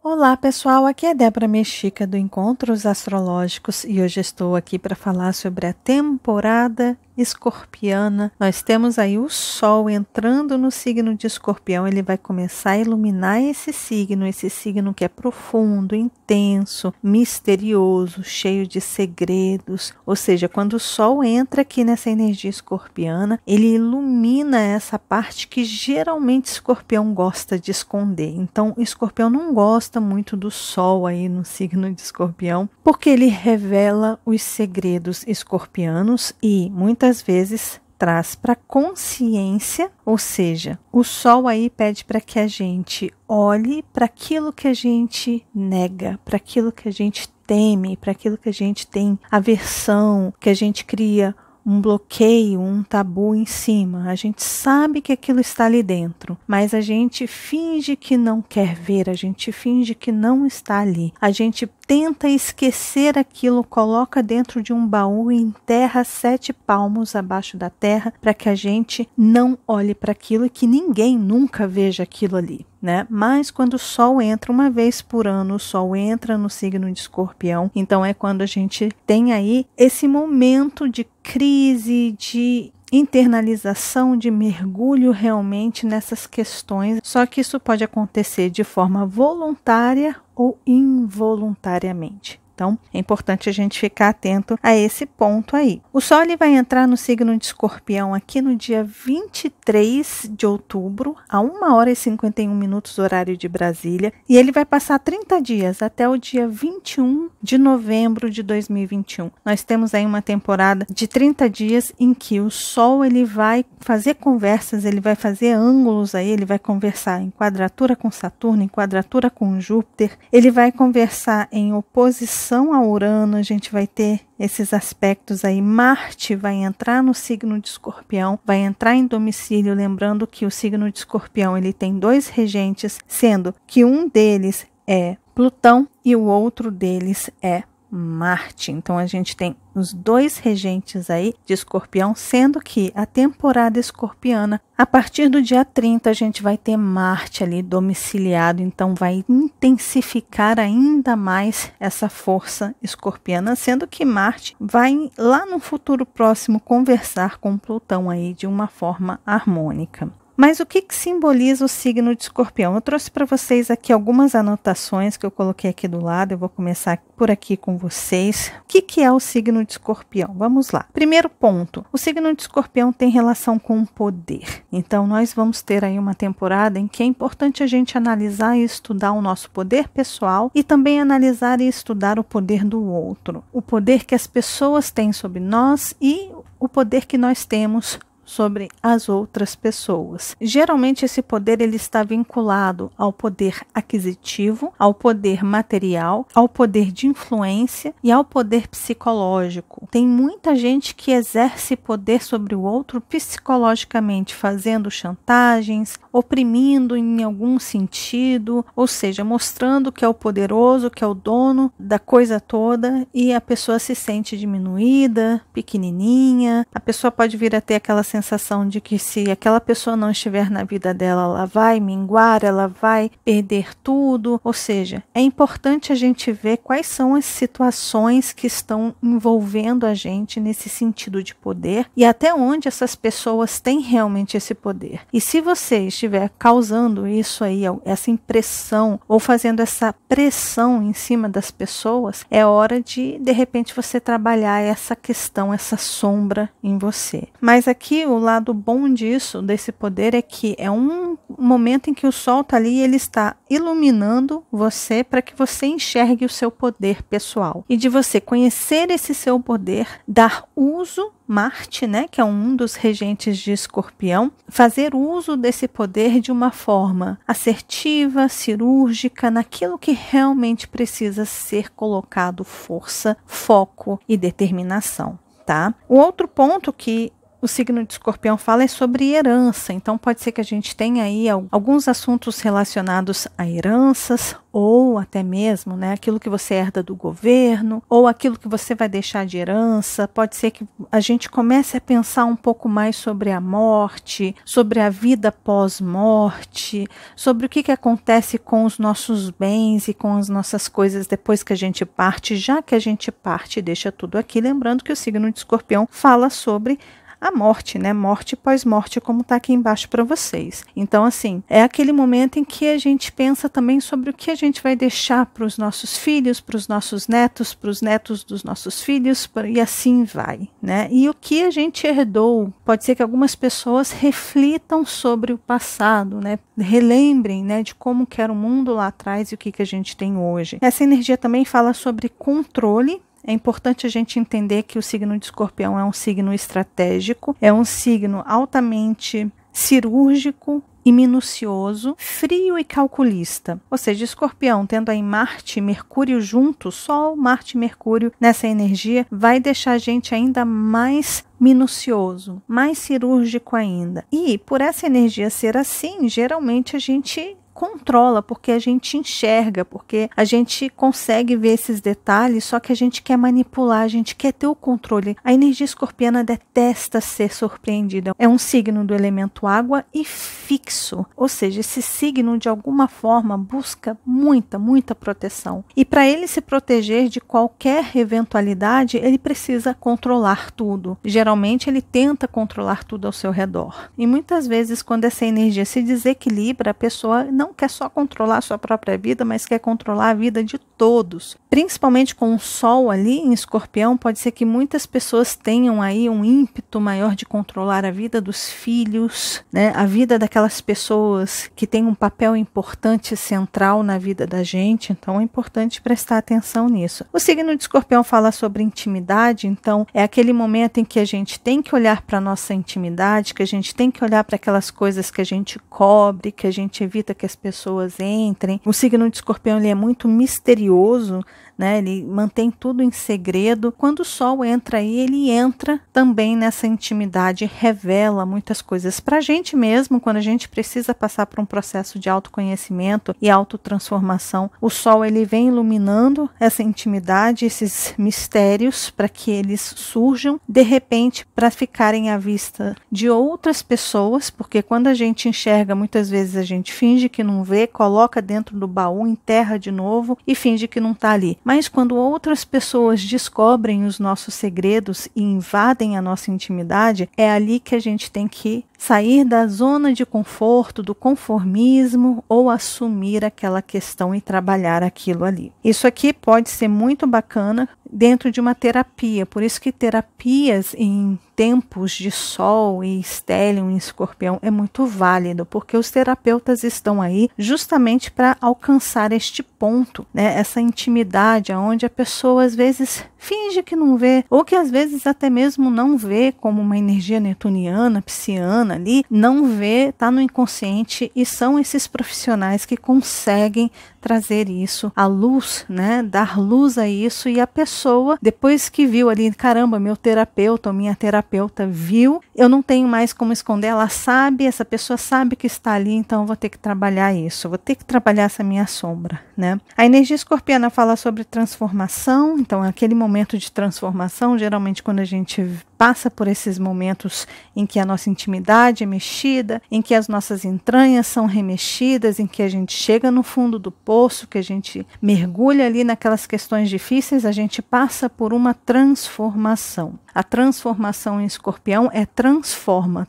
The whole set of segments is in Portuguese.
Olá pessoal, aqui é Débora Mexica do Encontros Astrológicos e hoje estou aqui para falar sobre a temporada escorpiana. Nós temos aí o Sol entrando no signo de Escorpião, ele vai começar a iluminar esse signo que é profundo, intenso, misterioso, cheio de segredos. Ou seja, quando o Sol entra aqui nessa energia escorpiana, ele ilumina essa parte que geralmente Escorpião gosta de esconder. Então, o Escorpião não gosta muito do Sol aí no signo de Escorpião, porque ele revela os segredos escorpianos e muitas vezes traz para consciência, ou seja, o Sol aí pede para que a gente olhe para aquilo que a gente nega, para aquilo que a gente teme, para aquilo que a gente tem aversão, que a gente cria um bloqueio, um tabu em cima. A gente sabe que aquilo está ali dentro, mas a gente finge que não quer ver, a gente finge que não está ali. A gente tenta esquecer aquilo, coloca dentro de um baú e enterra 7 palmos abaixo da terra para que a gente não olhe para aquilo e que ninguém nunca veja aquilo ali, né? Mas quando o Sol entra, uma vez por ano, o Sol entra no signo de Escorpião, então é quando a gente tem aí esse momento de crise, de internalização, de mergulho realmente nessas questões, só que isso pode acontecer de forma voluntária ou involuntariamente. Então, é importante a gente ficar atento a esse ponto aí. O Sol ele vai entrar no signo de Escorpião aqui no dia 23 de outubro, a 1h51, horário de Brasília, e ele vai passar 30 dias, até o dia 21 de novembro de 2021. Nós temos aí uma temporada de 30 dias em que o Sol ele vai fazer conversas, ele vai fazer ângulos aí, ele vai conversar em quadratura com Saturno, em quadratura com Júpiter, ele vai conversar em oposição a Urano, a gente vai ter esses aspectos aí. Marte vai entrar no signo de Escorpião, vai entrar em domicílio, lembrando que o signo de Escorpião ele tem 2 regentes, sendo que um deles é Plutão e o outro deles é Marte. Então a gente tem os 2 regentes aí de Escorpião, sendo que a temporada escorpiana, a partir do dia 30 a gente vai ter Marte ali domiciliado, então vai intensificar ainda mais essa força escorpiana, sendo que Marte vai lá no futuro próximo conversar com Plutão aí de uma forma harmônica. Mas o que simboliza o signo de Escorpião? Eu trouxe para vocês aqui algumas anotações que eu coloquei aqui do lado. Eu vou começar por aqui com vocês. O que é o signo de Escorpião? Vamos lá. Primeiro ponto, o signo de Escorpião tem relação com o poder. Então, nós vamos ter aí uma temporada em que é importante a gente analisar e estudar o nosso poder pessoal e também analisar e estudar o poder do outro. O poder que as pessoas têm sobre nós e o poder que nós temos sobre as outras pessoas. Geralmente esse poder ele está vinculado ao poder aquisitivo, ao poder material, ao poder de influência e ao poder psicológico. Tem muita gente que exerce poder sobre o outro psicologicamente, fazendo chantagens, oprimindo em algum sentido, ou seja, mostrando que é o poderoso, que é o dono da coisa toda e a pessoa se sente diminuída, pequenininha. A pessoa pode vir a ter aquela sensação de que se aquela pessoa não estiver na vida dela, ela vai minguar, ela vai perder tudo. Ou seja, é importante a gente ver quais são as situações que estão envolvendo a gente nesse sentido de poder e até onde essas pessoas têm realmente esse poder. E se você estiver causando isso aí, essa impressão ou fazendo essa pressão em cima das pessoas, é hora de repente você trabalhar essa questão, essa sombra em você. Mas aqui o lado bom disso, desse poder, é que é um momento em que o Sol está ali e ele está iluminando você para que você enxergue o seu poder pessoal. E de você conhecer esse seu poder, dar uso, Marte, né, que é um dos regentes de Escorpião, fazer uso desse poder de uma forma assertiva, cirúrgica, naquilo que realmente precisa ser colocado força, foco e determinação, tá? O outro ponto que o signo de Escorpião fala é sobre herança, então pode ser que a gente tenha aí alguns assuntos relacionados a heranças, ou até mesmo, né, aquilo que você herda do governo, ou aquilo que você vai deixar de herança. Pode ser que a gente comece a pensar um pouco mais sobre a morte, sobre a vida pós-morte, sobre o que acontece com os nossos bens e com as nossas coisas depois que a gente parte, já que a gente parte e deixa tudo aqui. Lembrando que o signo de Escorpião fala sobre a morte, né? Morte pós-morte, como está aqui embaixo para vocês. Então, assim, é aquele momento em que a gente pensa também sobre o que a gente vai deixar para os nossos filhos, para os nossos netos, para os netos dos nossos filhos, e assim vai, né? E o que a gente herdou, pode ser que algumas pessoas reflitam sobre o passado, né? Relembrem, né, de como que era o mundo lá atrás e o que a gente tem hoje. Essa energia também fala sobre controle. É importante a gente entender que o signo de Escorpião é um signo estratégico, é um signo altamente cirúrgico e minucioso, frio e calculista. Ou seja, Escorpião, tendo aí Marte e Mercúrio juntos, Sol, Marte e Mercúrio nessa energia, vai deixar a gente ainda mais minucioso, mais cirúrgico ainda. E por essa energia ser assim, geralmente a gente controla, porque a gente enxerga, porque a gente consegue ver esses detalhes, só que a gente quer manipular, a gente quer ter o controle. A energia escorpiana detesta ser surpreendida. É um signo do elemento água e fixo, ou seja, esse signo de alguma forma busca muita proteção. E para ele se proteger de qualquer eventualidade, ele precisa controlar tudo. Geralmente ele tenta controlar tudo ao seu redor. E muitas vezes, quando essa energia se desequilibra, a pessoa não quer só controlar a sua própria vida, mas quer controlar a vida de todos. Principalmente com o Sol ali em Escorpião, pode ser que muitas pessoas tenham aí um ímpeto maior de controlar a vida dos filhos, né? A vida daquelas pessoas que têm um papel importante, central na vida da gente. Então é importante prestar atenção nisso. O signo de Escorpião fala sobre intimidade, então é aquele momento em que a gente tem que olhar para a nossa intimidade, que a gente tem que olhar para aquelas coisas que a gente cobre, que a gente evita que as pessoas entrem. O signo de Escorpião ele é muito misterioso, né? Ele mantém tudo em segredo. Quando o Sol entra aí, ele entra também nessa intimidade, revela muitas coisas para a gente mesmo, quando a gente precisa passar por um processo de autoconhecimento e autotransformação. O Sol ele vem iluminando essa intimidade, esses mistérios, para que eles surjam de repente para ficarem à vista de outras pessoas, porque quando a gente enxerga, muitas vezes a gente finge que não vê, coloca dentro do baú, enterra de novo e finge que não está ali. Mas quando outras pessoas descobrem os nossos segredos e invadem a nossa intimidade, é ali que a gente tem que sair da zona de conforto, do conformismo, ou assumir aquela questão e trabalhar aquilo ali. Isso aqui pode ser muito bacana dentro de uma terapia, por isso que terapias em tempos de Sol e Stellium em Escorpião é muito válido, porque os terapeutas estão aí justamente para alcançar este ponto, né? Essa intimidade onde a pessoa às vezes finge que não vê, ou que às vezes até mesmo não vê, como uma energia netuniana, pisciana ali, não vê, está no inconsciente, e são esses profissionais que conseguem trazer isso à luz, né? Dar luz a isso, e a pessoa, depois que viu ali, caramba, meu terapeuta ou minha terapeuta viu, eu não tenho mais como esconder, ela sabe, essa pessoa sabe que está ali, então eu vou ter que trabalhar isso, vou ter que trabalhar essa minha sombra, né? A energia escorpiana fala sobre transformação, então aquele momento de transformação, geralmente quando a gente passa por esses momentos em que a nossa intimidade é mexida, em que as nossas entranhas são remexidas, em que a gente chega no fundo do poço, que a gente mergulha ali naquelas questões difíceis, a gente passa por uma transformação. A transformação em Escorpião é transforma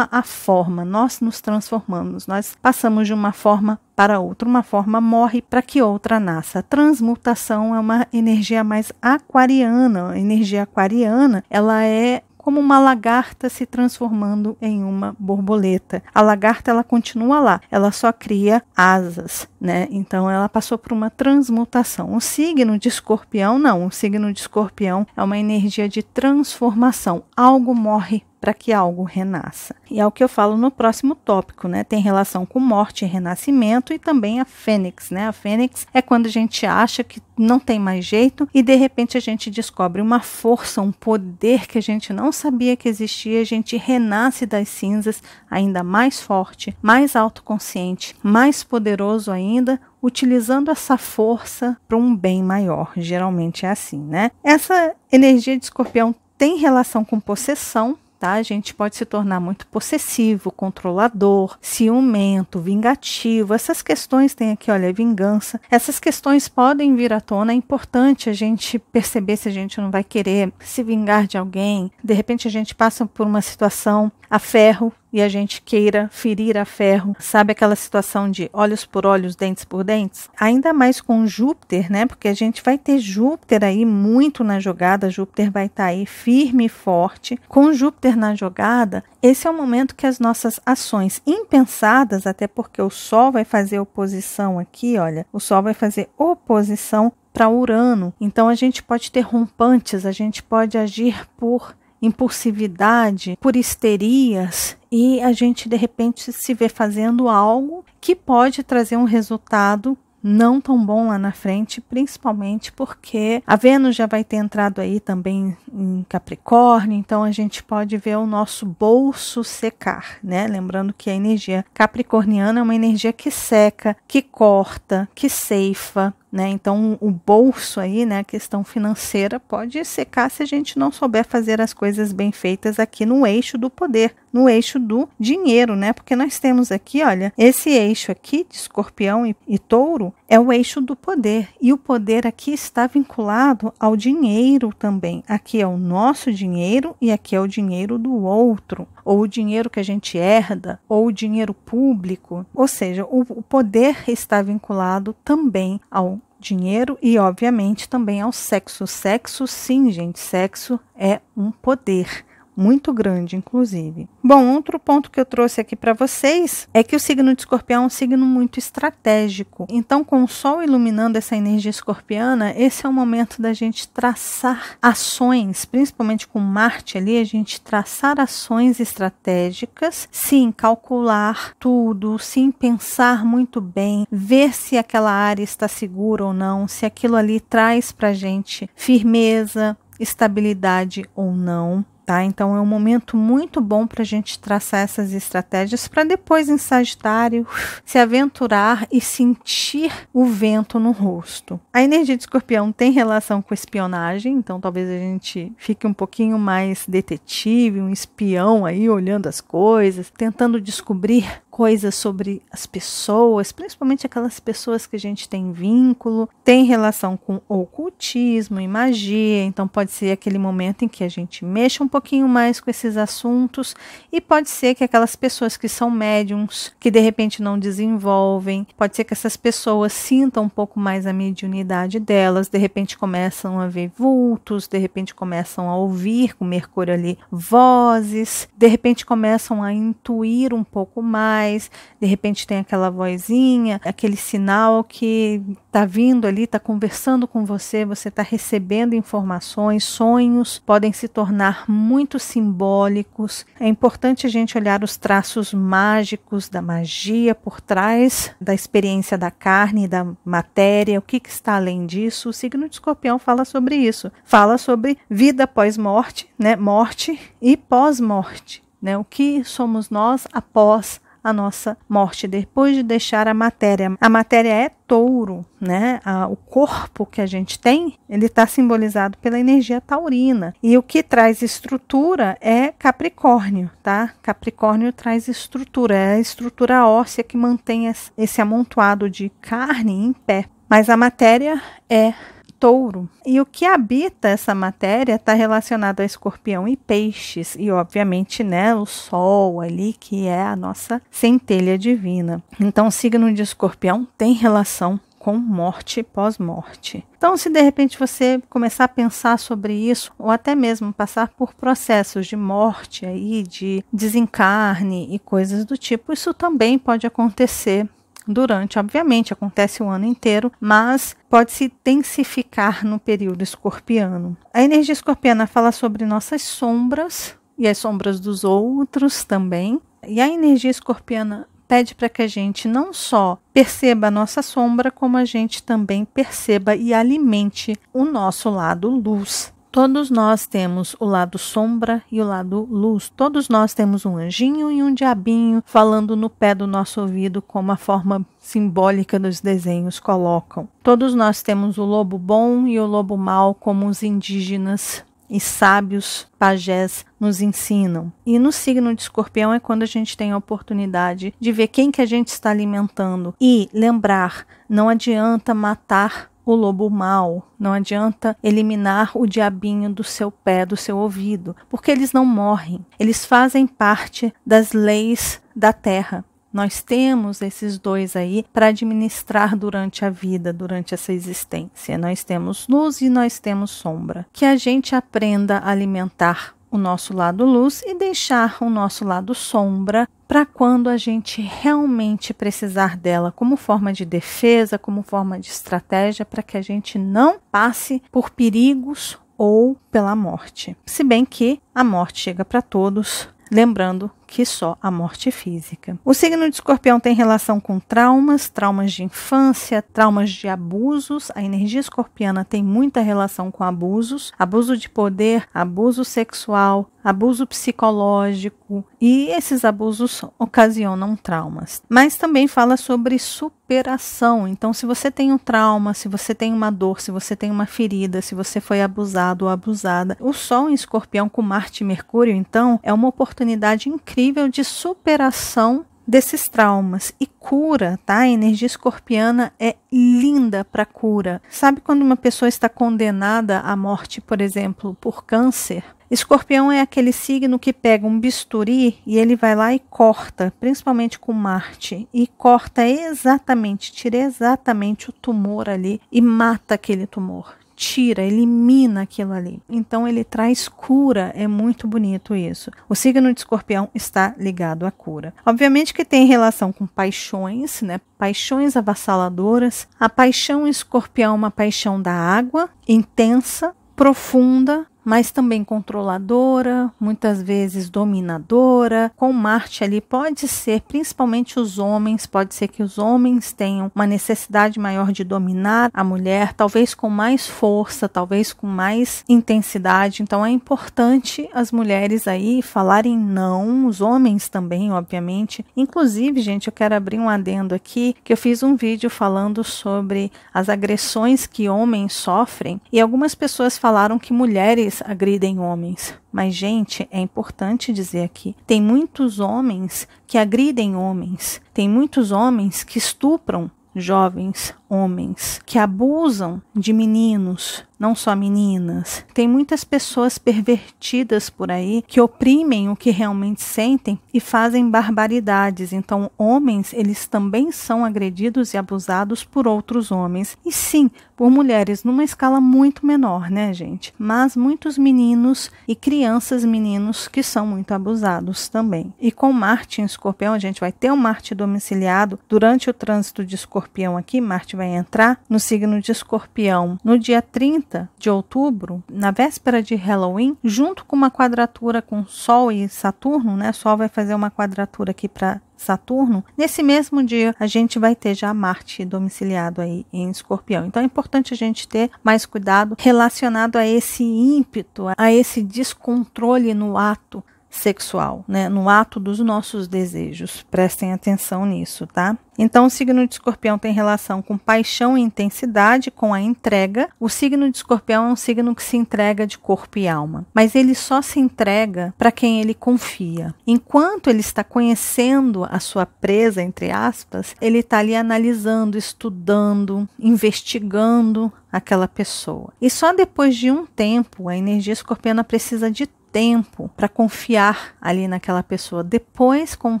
a forma, nós nos transformamos, nós passamos de uma forma para outra, uma forma morre para que outra nasça. A transmutação é uma energia mais aquariana. A energia aquariana, ela é como uma lagarta se transformando em uma borboleta. A lagarta, ela continua lá, ela só cria asas, né? Então ela passou por uma transmutação. O signo de Escorpião não, o signo de Escorpião é uma energia de transformação. Algo morre para que algo renasça. E é o que eu falo no próximo tópico, né? Tem relação com morte e renascimento e também a fênix, né? A fênix é quando a gente acha que não tem mais jeito e de repente a gente descobre uma força, um poder que a gente não sabia que existia, a gente renasce das cinzas ainda mais forte, mais autoconsciente, mais poderoso ainda, utilizando essa força para um bem maior. Geralmente é assim, né? Essa energia de Escorpião tem relação com possessão, tá? A gente pode se tornar muito possessivo, controlador, ciumento, vingativo. Essas questões tem aqui, olha, vingança. Essas questões podem vir à tona. É importante a gente perceber se a gente não vai querer se vingar de alguém. De repente a gente passa por uma situação a ferro e a gente queira ferir a ferro. Sabe aquela situação de olhos por olhos, dentes por dentes? Ainda mais com Júpiter, né? Porque a gente vai ter Júpiter aí muito na jogada. Júpiter vai estar aí firme e forte. Com Júpiter na jogada, esse é o momento que as nossas ações impensadas, até porque o Sol vai fazer oposição aqui, olha. O Sol vai fazer oposição para Urano. Então a gente pode ter rompantes, a gente pode agir por impulsividade, por histerias, e a gente de repente se vê fazendo algo que pode trazer um resultado não tão bom lá na frente, principalmente porque a Vênus já vai ter entrado aí também em Capricórnio, então a gente pode ver o nosso bolso secar, né? Lembrando que a energia capricorniana é uma energia que seca, que corta, que ceifa, né? Então o bolso aí, né, a questão financeira pode secar se a gente não souber fazer as coisas bem feitas aqui no eixo do poder, no eixo do dinheiro, né? Porque nós temos aqui, olha, esse eixo aqui de Escorpião e Touro é o eixo do poder, e o poder aqui está vinculado ao dinheiro também. Aqui é o nosso dinheiro e aqui é o dinheiro do outro, ou o dinheiro que a gente herda, ou o dinheiro público. Ou seja, o poder está vinculado também ao dinheiro e, obviamente, também ao sexo. Sexo, sim, gente, sexo é um poder muito grande, inclusive. Bom, outro ponto que eu trouxe aqui para vocês é que o signo de Escorpião é um signo muito estratégico. Então, com o Sol iluminando essa energia escorpiana, esse é o momento da gente traçar ações, principalmente com Marte ali, a gente traçar ações estratégicas, sim, calcular tudo, sim, pensar muito bem, ver se aquela área está segura ou não, se aquilo ali traz para a gente firmeza, estabilidade ou não. Tá? Então é um momento muito bom para a gente traçar essas estratégias para depois em Sagitário se aventurar e sentir o vento no rosto. A energia de Escorpião tem relação com espionagem, então talvez a gente fique um pouquinho mais detetive, um espião aí olhando as coisas, tentando descobrir coisas sobre as pessoas, principalmente aquelas pessoas que a gente tem vínculo, tem relação com ocultismo e magia, então pode ser aquele momento em que a gente mexa um pouquinho mais com esses assuntos e pode ser que aquelas pessoas que são médiums, que de repente não desenvolvem, pode ser que essas pessoas sintam um pouco mais a mediunidade delas, de repente começam a ver vultos, de repente começam a ouvir com Mercúrio ali vozes, de repente começam a intuir um pouco mais, de repente tem aquela vozinha, aquele sinal que está vindo ali, está conversando com você, você está recebendo informações, sonhos podem se tornar muito simbólicos. É importante a gente olhar os traços mágicos da magia por trás da experiência da carne, da matéria, o que está além disso. O signo de Escorpião fala sobre isso, fala sobre vida pós-morte, né? Morte e pós-morte, né? O que somos nós após a nossa morte, depois de deixar a matéria. A matéria é touro, né? O corpo que a gente tem, ele está simbolizado pela energia taurina. E o que traz estrutura é Capricórnio, tá? Capricórnio traz estrutura, é a estrutura óssea que mantém esse amontoado de carne em pé. Mas a matéria é Touro. E o que habita essa matéria está relacionado a Escorpião e Peixes. E, obviamente, né, o Sol ali, que é a nossa centelha divina. Então, o signo de Escorpião tem relação com morte e pós-morte. Então, se de repente você começar a pensar sobre isso, ou até mesmo passar por processos de morte, aí, de desencarne e coisas do tipo, isso também pode acontecer durante, obviamente, acontece o ano inteiro, mas pode se intensificar no período escorpiano. A energia escorpiana fala sobre nossas sombras, e as sombras dos outros também. E a energia escorpiana pede para que a gente não só perceba a nossa sombra, como a gente também perceba e alimente o nosso lado luz. Todos nós temos o lado sombra e o lado luz. Todos nós temos um anjinho e um diabinho falando no pé do nosso ouvido, como a forma simbólica dos desenhos colocam. Todos nós temos o lobo bom e o lobo mau, como os indígenas e sábios pajés nos ensinam. E no signo de Escorpião é quando a gente tem a oportunidade de ver quem que a gente está alimentando. E lembrar, não adianta matar o lobo mau, não adianta eliminar o diabinho do seu pé, do seu ouvido, porque eles não morrem, eles fazem parte das leis da terra. Nós temos esses dois aí para administrar durante a vida, durante essa existência. Nós temos luz e nós temos sombra. Que a gente aprenda a alimentar o nosso lado luz e deixar o nosso lado sombra para quando a gente realmente precisar dela como forma de defesa, como forma de estratégia, para que a gente não passe por perigos ou pela morte. Se bem que a morte chega para todos, lembrando que só a morte física. O signo de Escorpião tem relação com traumas de infância, traumas de abusos. A energia escorpiana tem muita relação com abusos, abuso de poder, abuso sexual, abuso psicológico, e esses abusos ocasionam traumas. Mas também fala sobre superação. Então, se você tem um trauma, se você tem uma dor, se você tem uma ferida, se você foi abusado ou abusada, o Sol em Escorpião com Marte e Mercúrio, então, é uma oportunidade incrível de superação desses traumas e cura, tá? A energia escorpiana é linda para cura. Sabe quando uma pessoa está condenada à morte, por exemplo, por câncer? Escorpião é aquele signo que pega um bisturi e ele vai lá e corta, principalmente com Marte, e corta exatamente, tira exatamente o tumor ali e mata aquele tumor. Tira, elimina aquilo ali. Então ele traz cura, é muito bonito isso. O signo de Escorpião está ligado à cura. Obviamente que tem relação com paixões, né? Paixões avassaladoras. A paixão em Escorpião é uma paixão da água, intensa, profunda, mas também controladora, muitas vezes dominadora. Com Marte ali pode ser, principalmente os homens, pode ser que os homens tenham uma necessidade maior de dominar a mulher, talvez com mais força, talvez com mais intensidade. Então é importante as mulheres aí falarem não, os homens também, obviamente. Inclusive, gente, eu quero abrir um adendo aqui, que eu fiz um vídeo falando sobre as agressões que homens sofrem, e algumas pessoas falaram que mulheres agridem homens. Mas, gente, é importante dizer aqui, tem muitos homens que agridem homens, tem muitos homens que estupram jovens homens, que abusam de meninos, não só meninas. Tem muitas pessoas pervertidas por aí que oprimem o que realmente sentem e fazem barbaridades. Então, homens, eles também são agredidos e abusados por outros homens. E sim, por mulheres, numa escala muito menor, né, gente? Mas muitos meninos e crianças, meninos, que são muito abusados também. E com Marte em Escorpião, a gente vai ter um Marte domiciliado durante o trânsito de Escorpião aqui. Marte vai entrar no signo de Escorpião no dia 30 de outubro, na véspera de Halloween, junto com uma quadratura com Sol e Saturno, né? Sol vai fazer uma quadratura aqui para Saturno. Nesse mesmo dia, a gente vai ter já Marte domiciliado aí em Escorpião. Então é importante a gente ter mais cuidado relacionado a esse ímpeto, a esse descontrole no ato sexual, né? No ato dos nossos desejos. Prestem atenção nisso, tá? Então, o signo de Escorpião tem relação com paixão e intensidade, com a entrega. O signo de Escorpião é um signo que se entrega de corpo e alma, mas ele só se entrega para quem ele confia. Enquanto ele está conhecendo a sua presa, entre aspas, ele está ali analisando, estudando, investigando aquela pessoa. E só depois de um tempo, a energia escorpiana precisa de tempo para confiar ali naquela pessoa. Depois, com o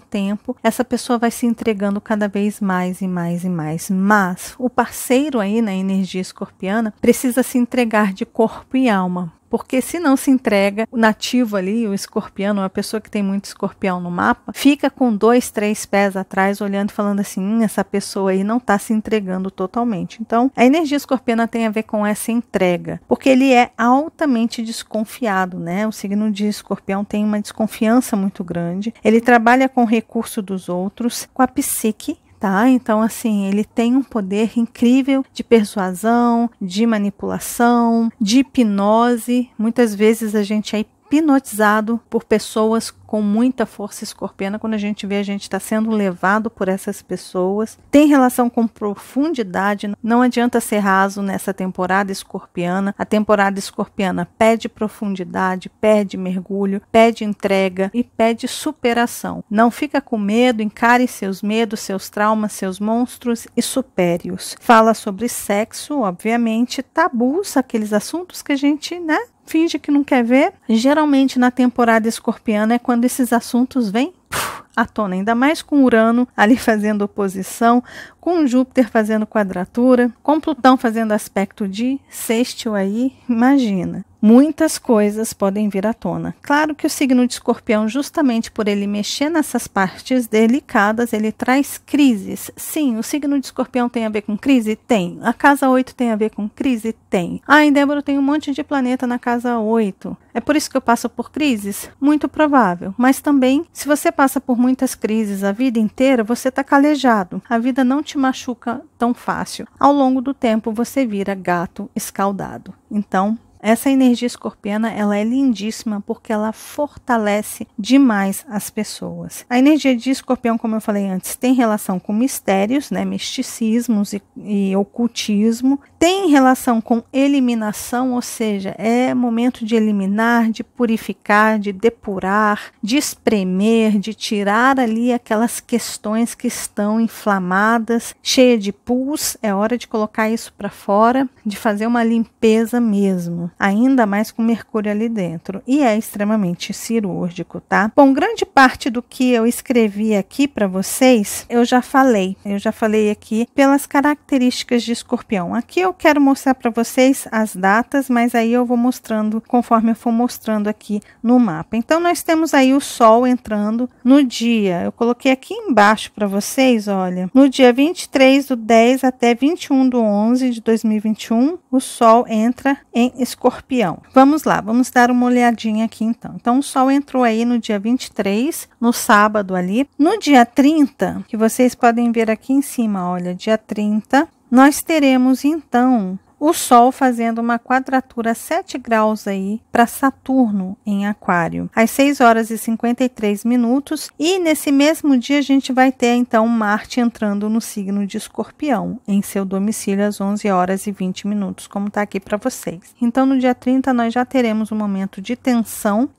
tempo, essa pessoa vai se entregando cada vez mais e mais e mais. Mas o parceiro aí na energia escorpiana precisa se entregar de corpo e alma. porque se não se entrega, o nativo ali, o escorpiano, a pessoa que tem muito escorpião no mapa, fica com 2, 3 pés atrás, olhando e falando assim, essa pessoa aí não está se entregando totalmente. Então, a energia escorpiana tem a ver com essa entrega, porque ele é altamente desconfiado, né? O signo de escorpião tem uma desconfiança muito grande, ele trabalha com o recurso dos outros, com a psique, tá? Então, assim, ele tem um poder incrível de persuasão, de manipulação, de hipnose. Muitas vezes a gente é hipnotizado por pessoas com muita força escorpiana. Quando a gente vê, a gente está sendo levado por essas pessoas. Tem relação com profundidade. Não adianta ser raso nessa temporada escorpiana. A temporada escorpiana pede profundidade, pede mergulho, pede entrega e pede superação. Não fica com medo, encare seus medos, seus traumas, seus monstros e supere-os. Fala sobre sexo, obviamente, tabus, aqueles assuntos que a gente, né, finge que não quer ver. Geralmente na temporada escorpiana é quando esses assuntos vêm à tona, ainda mais com Urano ali fazendo oposição, com Júpiter fazendo quadratura, com Plutão fazendo aspecto de sextil aí, imagina. Muitas coisas podem vir à tona. Claro que o signo de escorpião, justamente por ele mexer nessas partes delicadas, ele traz crises. Sim, o signo de escorpião tem a ver com crise? Tem. A casa 8 tem a ver com crise? Tem. Ah, em Débora tem um monte de planeta na casa 8. É por isso que eu passo por crises? Muito provável. Mas também, se você passa por muitas crises a vida inteira, você está calejado. A vida não te machuca tão fácil. Ao longo do tempo, você vira gato escaldado. Então, essa energia escorpiana, ela é lindíssima porque ela fortalece demais as pessoas. A energia de escorpião, como eu falei antes, tem relação com mistérios, né, misticismos e ocultismo. Tem relação com eliminação, ou seja, é momento de eliminar, de purificar, de depurar, de espremer, de tirar ali aquelas questões que estão inflamadas, cheia de pus. É hora de colocar isso para fora, de fazer uma limpeza mesmo. Ainda mais com Mercúrio ali dentro, e é extremamente cirúrgico, tá? Bom, grande parte do que eu escrevi aqui para vocês, eu já falei aqui pelas características de escorpião. Aqui eu quero mostrar para vocês as datas, mas aí eu vou mostrando conforme eu for mostrando aqui no mapa. Então, nós temos aí o Sol entrando no dia, eu coloquei aqui embaixo para vocês, olha, no dia 23/10 até 21/11 de 2021, o Sol entra em Escorpião. Vamos lá, vamos dar uma olhadinha aqui então. Então, o Sol entrou aí no dia 23, no sábado ali. No dia 30, que vocês podem ver aqui em cima, olha, dia 30, nós teremos então o Sol fazendo uma quadratura 7 graus aí para Saturno em Aquário, às 6 horas e 53 minutos. E nesse mesmo dia a gente vai ter então Marte entrando no signo de Escorpião, em seu domicílio às 11 horas e 20 minutos, como está aqui para vocês. Então no dia 30 nós já teremos um momento de tensão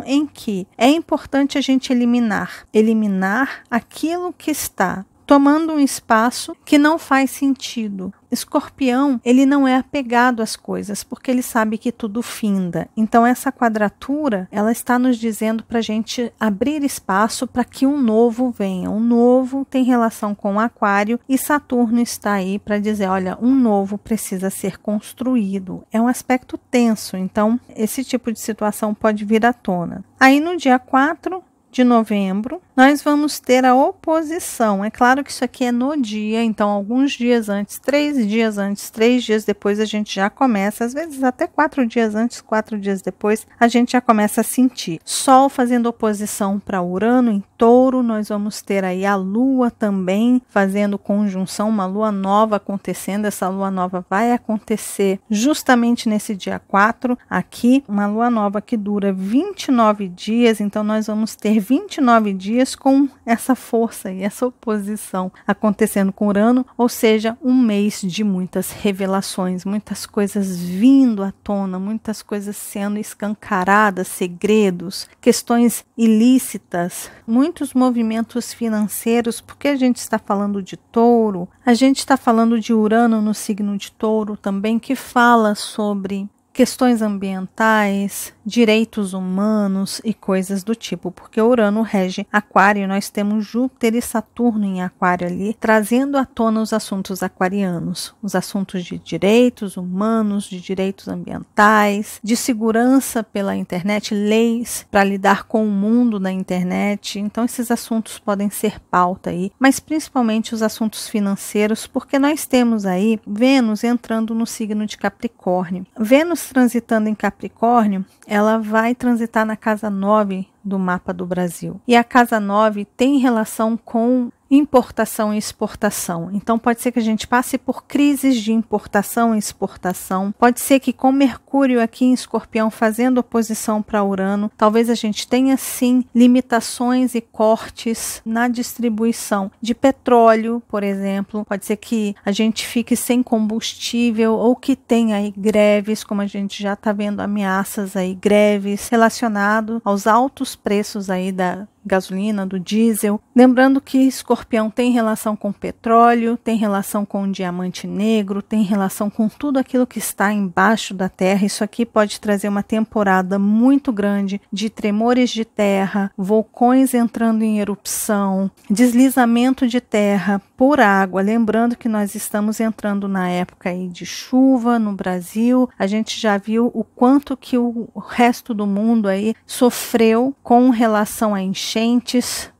em que é importante a gente eliminar aquilo que está tomando um espaço que não faz sentido. Escorpião, ele não é apegado às coisas, porque ele sabe que tudo finda. Então, essa quadratura, ela está nos dizendo para a gente abrir espaço para que um novo venha. Um novo tem relação com o Aquário e Saturno está aí para dizer, olha, um novo precisa ser construído. É um aspecto tenso, então esse tipo de situação pode vir à tona. Aí no dia 4 de novembro, nós vamos ter a oposição. É claro que isso aqui é no dia, então alguns dias antes, 3 dias antes, 3 dias depois, a gente já começa, às vezes até 4 dias antes, 4 dias depois, a gente já começa a sentir. Sol fazendo oposição para Urano em Touro, nós vamos ter aí a Lua também fazendo conjunção, uma Lua nova acontecendo. Essa Lua nova vai acontecer justamente nesse dia 4, aqui, uma Lua nova que dura 29 dias, então nós vamos ter 29 dias com essa força e essa oposição acontecendo com Urano, ou seja, um mês de muitas revelações, muitas coisas vindo à tona, muitas coisas sendo escancaradas, segredos, questões ilícitas, muitos movimentos financeiros, porque a gente está falando de Touro, a gente está falando de Urano no signo de Touro também, que fala sobre questões ambientais, direitos humanos e coisas do tipo, porque Urano rege Aquário e nós temos Júpiter e Saturno em Aquário ali, trazendo à tona os assuntos aquarianos, os assuntos de direitos humanos, de direitos ambientais, de segurança pela internet, leis para lidar com o mundo da internet. Então esses assuntos podem ser pauta aí, mas principalmente os assuntos financeiros, porque nós temos aí Vênus entrando no signo de Capricórnio. Vênus transitando em Capricórnio, ela vai transitar na casa 9 do mapa do Brasil. E a casa 9 tem relação com importação e exportação. Então pode ser que a gente passe por crises de importação e exportação. Pode ser que com Mercúrio aqui em Escorpião fazendo oposição para Urano, talvez a gente tenha sim limitações e cortes na distribuição de petróleo, por exemplo. Pode ser que a gente fique sem combustível ou que tenha aí greves, como a gente já está vendo ameaças aí, greves relacionadas aos altos preços aí da gasolina, do diesel. Lembrando que Escorpião tem relação com petróleo, tem relação com o diamante negro, tem relação com tudo aquilo que está embaixo da terra. Isso aqui pode trazer uma temporada muito grande de tremores de terra, vulcões entrando em erupção, deslizamento de terra por água. Lembrando que nós estamos entrando na época aí de chuva no Brasil. A gente já viu o quanto que o resto do mundo aí sofreu com relação a enchentes,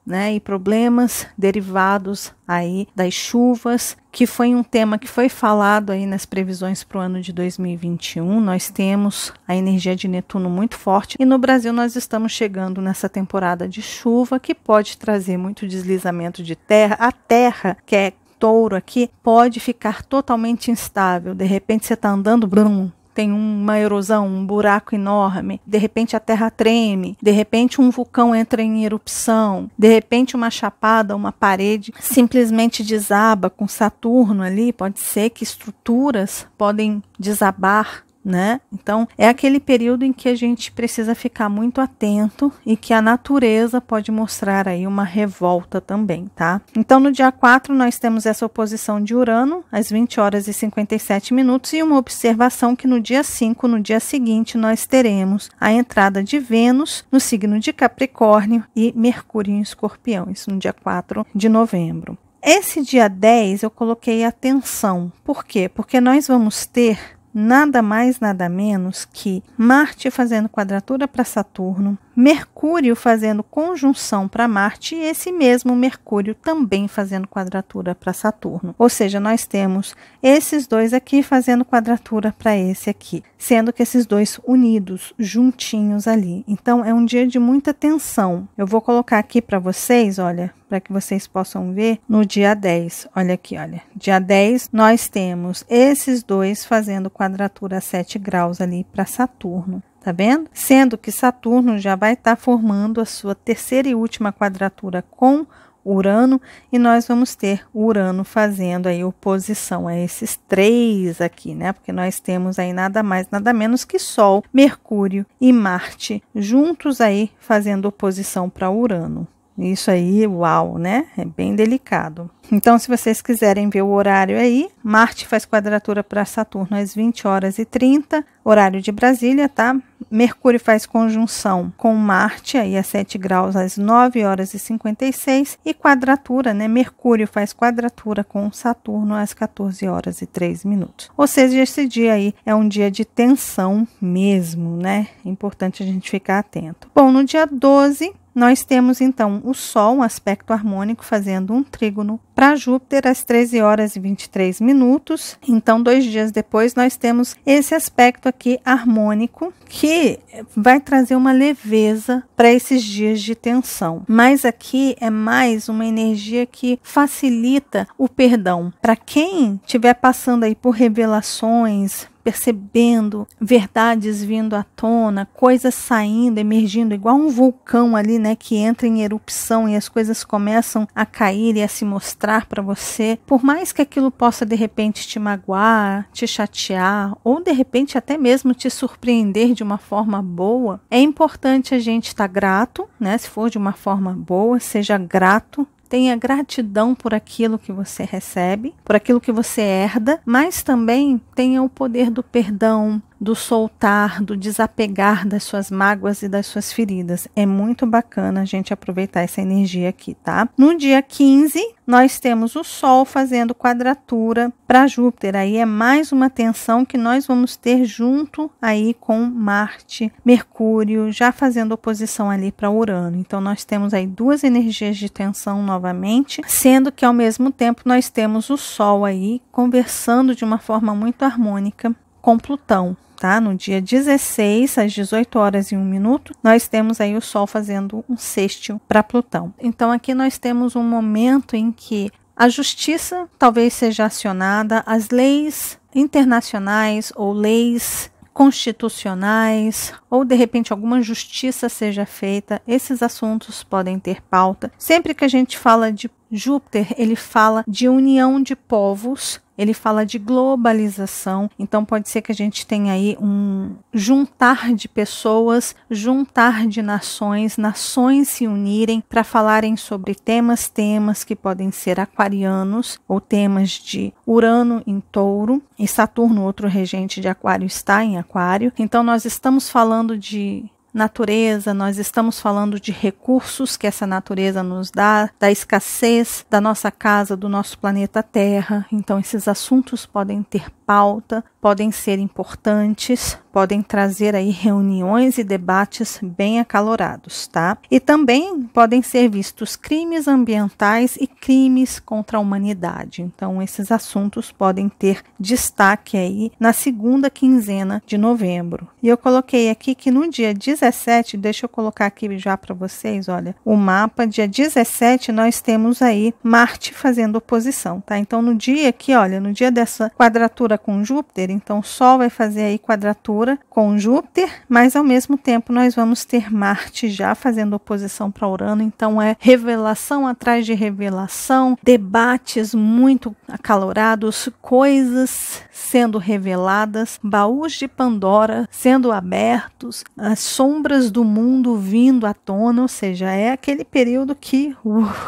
né, e problemas derivados aí das chuvas, que foi um tema que foi falado aí nas previsões para o ano de 2021. Nós temos a energia de Netuno muito forte e no Brasil nós estamos chegando nessa temporada de chuva que pode trazer muito deslizamento de terra. A terra, que é touro aqui, pode ficar totalmente instável. De repente você está andando, brum, tem uma erosão, um buraco enorme, de repente a terra treme, de repente um vulcão entra em erupção, de repente uma chapada, uma parede simplesmente desaba com Saturno ali, pode ser que estruturas podem desabar, né? Então é aquele período em que a gente precisa ficar muito atento e que a natureza pode mostrar aí uma revolta também, tá? Então no dia 4 nós temos essa oposição de Urano às 20 horas e 57 minutos e uma observação que no dia 5, no dia seguinte, nós teremos a entrada de Vênus no signo de Capricórnio e Mercúrio em Escorpião, isso no dia 4 de novembro. Esse dia 10 eu coloquei atenção. Por quê? Porque nós vamos ter nada mais, nada menos que Marte fazendo quadratura para Saturno, Mercúrio fazendo conjunção para Marte e esse mesmo Mercúrio também fazendo quadratura para Saturno. Ou seja, nós temos esses dois aqui fazendo quadratura para esse aqui, sendo que esses dois unidos, juntinhos ali. Então, é um dia de muita tensão. Eu vou colocar aqui para vocês, olha, para que vocês possam ver no dia 10. Olha aqui, olha. Dia 10, nós temos esses dois fazendo quadratura a 7 graus ali para Saturno. Tá vendo? Sendo que Saturno já vai estar formando a sua terceira e última quadratura com Urano e nós vamos ter Urano fazendo aí oposição a esses três aqui, né? Porque nós temos aí nada mais, nada menos que Sol, Mercúrio e Marte juntos aí fazendo oposição para Urano. Isso aí, uau, né? É bem delicado. Então, se vocês quiserem ver o horário aí, Marte faz quadratura para Saturno às 20 horas e 30, horário de Brasília, tá? Mercúrio faz conjunção com Marte, aí a 7 graus às 9 horas e 56, e quadratura, né? Mercúrio faz quadratura com Saturno às 14 horas e 3 minutos. Ou seja, esse dia aí é um dia de tensão mesmo, né? É importante a gente ficar atento. Bom, no dia 12, nós temos então o Sol, um aspecto harmônico, fazendo um trígono para Júpiter às 13 horas e 23 minutos. Então, 2 dias depois, nós temos esse aspecto aqui harmônico que vai trazer uma leveza para esses dias de tensão. Mas aqui é mais uma energia que facilita o perdão. Para quem estiver passando aí por revelações, percebendo verdades vindo à tona, coisas saindo, emergindo, igual um vulcão ali, né, que entra em erupção e as coisas começam a cair e a se mostrar para você. Por mais que aquilo possa de repente te magoar, te chatear ou de repente até mesmo te surpreender de uma forma boa, é importante a gente estar grato, né? Se for de uma forma boa, seja grato. Tenha gratidão por aquilo que você recebe, por aquilo que você herda, mas também tenha o poder do perdão, do soltar, do desapegar das suas mágoas e das suas feridas. É muito bacana a gente aproveitar essa energia aqui, tá? No dia 15, nós temos o Sol fazendo quadratura para Júpiter. Aí é mais uma tensão que nós vamos ter junto aí com Marte, Mercúrio, já fazendo oposição ali para Urano. Então nós temos aí duas energias de tensão novamente, sendo que ao mesmo tempo nós temos o Sol aí conversando de uma forma muito harmônica com Plutão. Tá? No dia 16, às 18 horas e 1 minuto, nós temos aí o Sol fazendo um sextil para Plutão. Então aqui nós temos um momento em que a justiça talvez seja acionada, as leis internacionais ou leis constitucionais, ou de repente alguma justiça seja feita. Esses assuntos podem ter pauta. Sempre que a gente fala de Júpiter, ele fala de união de povos, ele fala de globalização, então pode ser que a gente tenha aí um juntar de pessoas, juntar de nações, nações se unirem para falarem sobre temas que podem ser aquarianos ou temas de Urano em Touro e Saturno, outro regente de Aquário, está em Aquário. Então nós estamos falando de natureza, nós estamos falando de recursos que essa natureza nos dá, da escassez da nossa casa, do nosso planeta Terra. Então esses assuntos podem ter pauta, podem ser importantes, podem trazer aí reuniões e debates bem acalorados, tá? E também podem ser vistos crimes ambientais e crimes contra a humanidade. Então esses assuntos podem ter destaque aí na segunda quinzena de novembro. E eu coloquei aqui que no dia 17, deixa eu colocar aqui já para vocês, olha, o mapa, dia 17 nós temos aí Marte fazendo oposição, tá? Então no dia aqui, olha, no dia dessa quadratura com Júpiter, então o Sol vai fazer aí quadratura com Júpiter, mas ao mesmo tempo nós vamos ter Marte já fazendo oposição para Urano, então é revelação atrás de revelação, debates muito acalorados, coisas sendo reveladas, baús de Pandora sendo abertos, as sombras do mundo vindo à tona, ou seja, é aquele período que,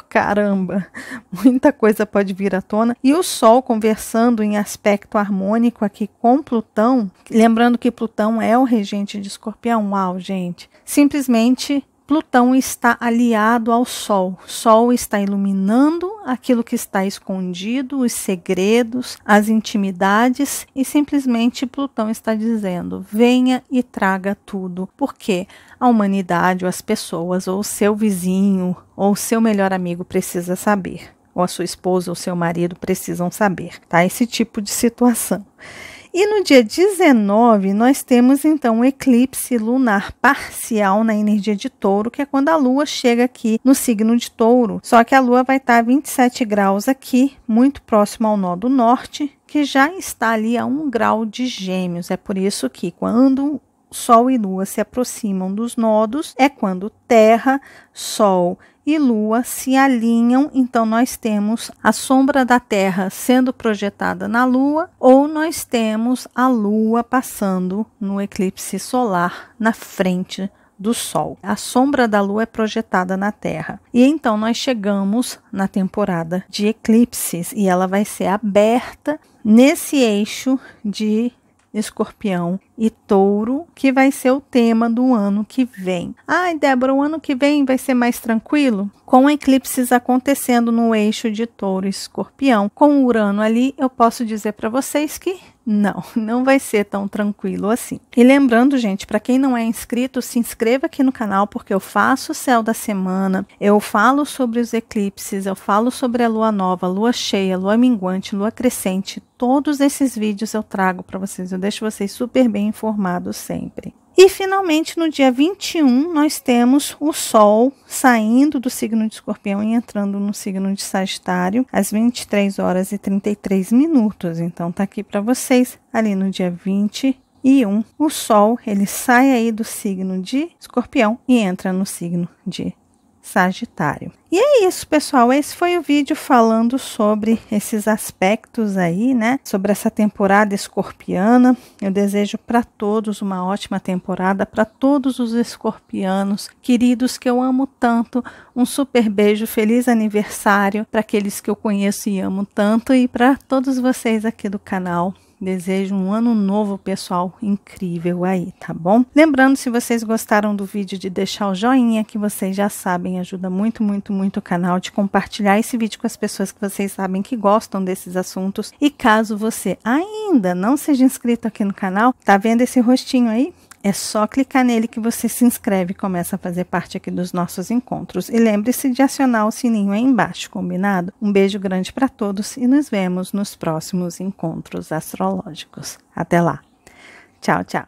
caramba, muita coisa pode vir à tona, e o Sol conversando em aspecto harmônico aqui com Plutão, lembrando que Plutão é o regente de Escorpião. Uau, gente, simplesmente Plutão está aliado ao Sol. Sol está iluminando aquilo que está escondido, os segredos, as intimidades, e simplesmente Plutão está dizendo: venha e traga tudo. Porque a humanidade, ou as pessoas, ou o seu vizinho, ou o seu melhor amigo precisa saber. Ou a sua esposa ou seu marido precisam saber, tá? Esse tipo de situação. E no dia 19, nós temos então um eclipse lunar parcial na energia de Touro, que é quando a Lua chega aqui no signo de Touro. Só que a Lua vai estar a 27 graus aqui, muito próximo ao nó do norte, que já está ali a 1 grau de Gêmeos. É por isso que quando Sol e Lua se aproximam dos nodos, é quando Terra, Sol e Lua se alinham, então nós temos a sombra da Terra sendo projetada na Lua, ou nós temos a Lua passando no eclipse solar na frente do Sol. A sombra da Lua é projetada na Terra. E então nós chegamos na temporada de eclipses, e ela vai ser aberta nesse eixo de Escorpião e Touro, que vai ser o tema do ano que vem. Ai, Débora, o ano que vem vai ser mais tranquilo? Com eclipses acontecendo no eixo de Touro e Escorpião, com Urano ali, eu posso dizer para vocês que não vai ser tão tranquilo assim. E lembrando, gente, para quem não é inscrito, se inscreva aqui no canal, porque eu faço o céu da semana, eu falo sobre os eclipses, eu falo sobre a lua nova, lua cheia, lua minguante, lua crescente. Todos esses vídeos eu trago para vocês, eu deixo vocês super bem informados sempre. E finalmente no dia 21 nós temos o Sol saindo do signo de Escorpião e entrando no signo de Sagitário às 23 horas e 33 minutos. Então tá aqui para vocês ali no dia 21. O Sol ele sai aí do signo de Escorpião e entra no signo de Sagitário. E é isso, pessoal, esse foi o vídeo falando sobre esses aspectos aí, né, sobre essa temporada escorpiana. Eu desejo para todos uma ótima temporada, para todos os escorpianos queridos que eu amo tanto, um super beijo, feliz aniversário para aqueles que eu conheço e amo tanto, e para todos vocês aqui do canal, Desejo um ano novo, pessoal, incrível aí, tá bom? Lembrando, se vocês gostaram do vídeo, de deixar o joinha, que vocês já sabem, ajuda muito, muito, muito o canal, de compartilhar esse vídeo com as pessoas que vocês sabem que gostam desses assuntos. E caso você ainda não seja inscrito aqui no canal, tá vendo esse rostinho aí? É só clicar nele que você se inscreve e começa a fazer parte aqui dos nossos encontros. E lembre-se de acionar o sininho aí embaixo, combinado? Um beijo grande para todos e nos vemos nos próximos encontros astrológicos. Até lá. Tchau, tchau.